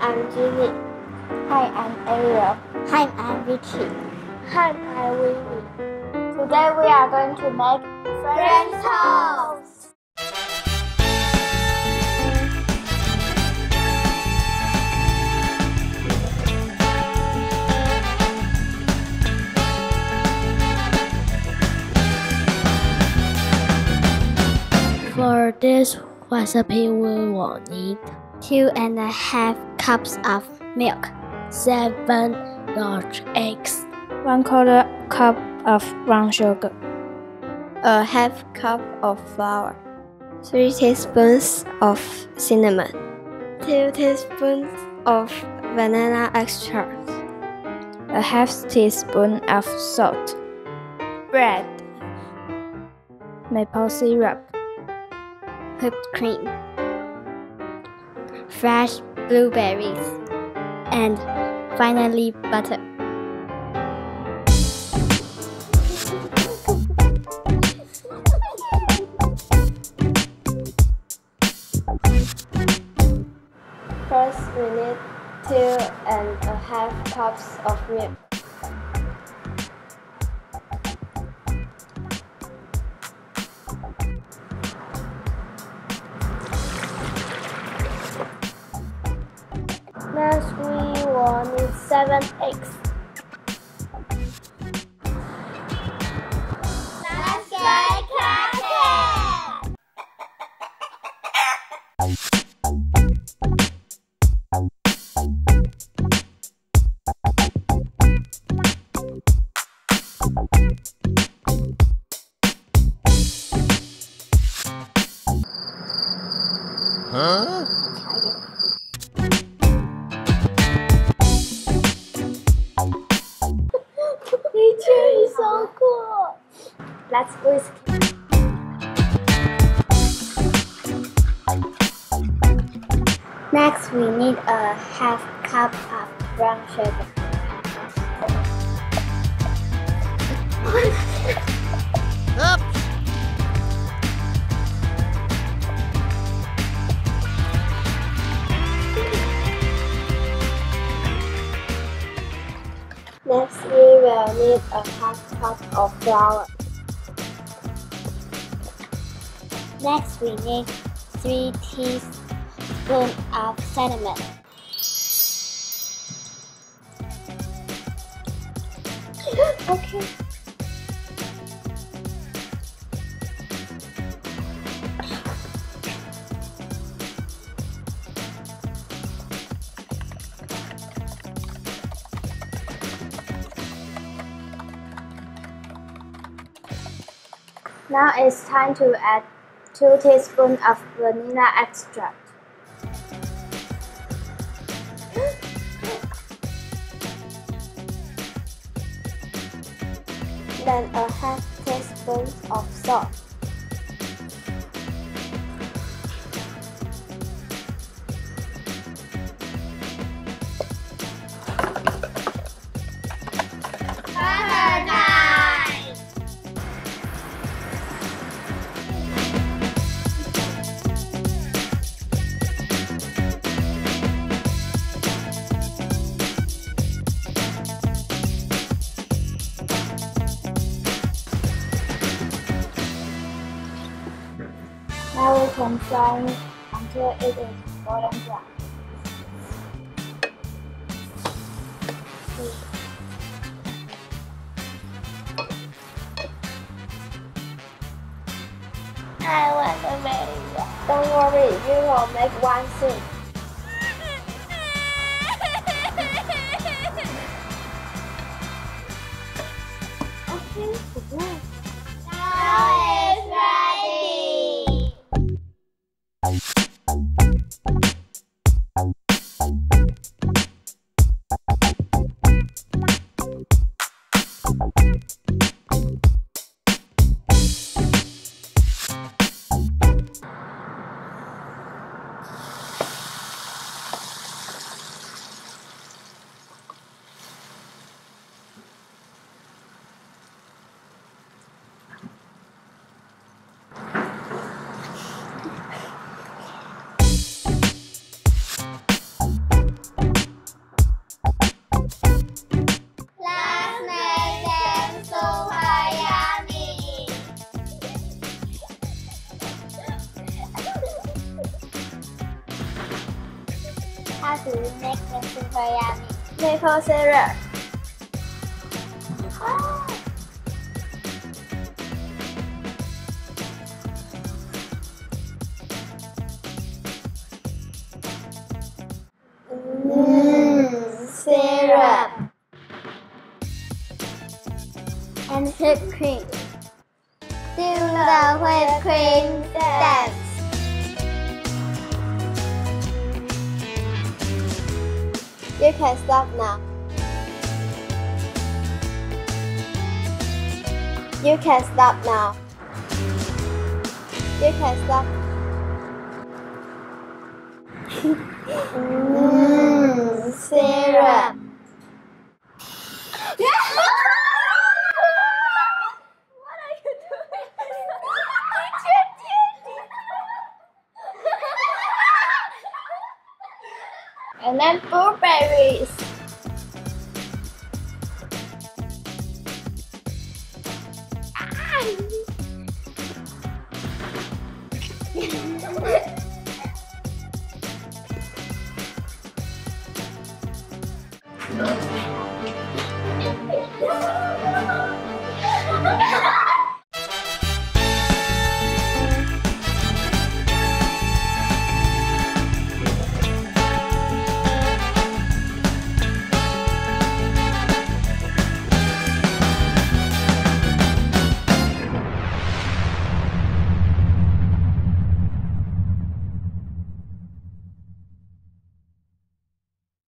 I'm Ginny. Hi, I'm Ariel. Hi, I'm Vicky. Hi, I'm Winnie. Today we are going to make French toast. For this recipe, we will need 2.5 cups of milk, 7 large eggs, 1/4 cup of brown sugar, a half cup of flour, 3 teaspoons of cinnamon, 2 teaspoons of vanilla extract, a half teaspoon of salt, bread, maple syrup, whipped cream, fresh blueberries, and finally butter. First, we need 2.5 cups of milk. Next, we will need 7 eggs. Let's get cracking! Nature is so cool. Let's whisk. Next, we need a half cup of brown sugar. Next, we will need a half cup of flour. Next, we need 3 teaspoons of cinnamon. Okay. Now it's time to add 2 teaspoons of vanilla extract. Then a half teaspoon of salt. Now we can fry it until it is golden brown. I want to make it. Don't worry, you will make one soon. Okay, now it's ready. How do we make them super yummy? Maple syrup. Syrup. And whipped cream. Do the whipped cream dance. You can stop now. You can stop now. You can stop. Syrup. What are you doing? And then blueberries.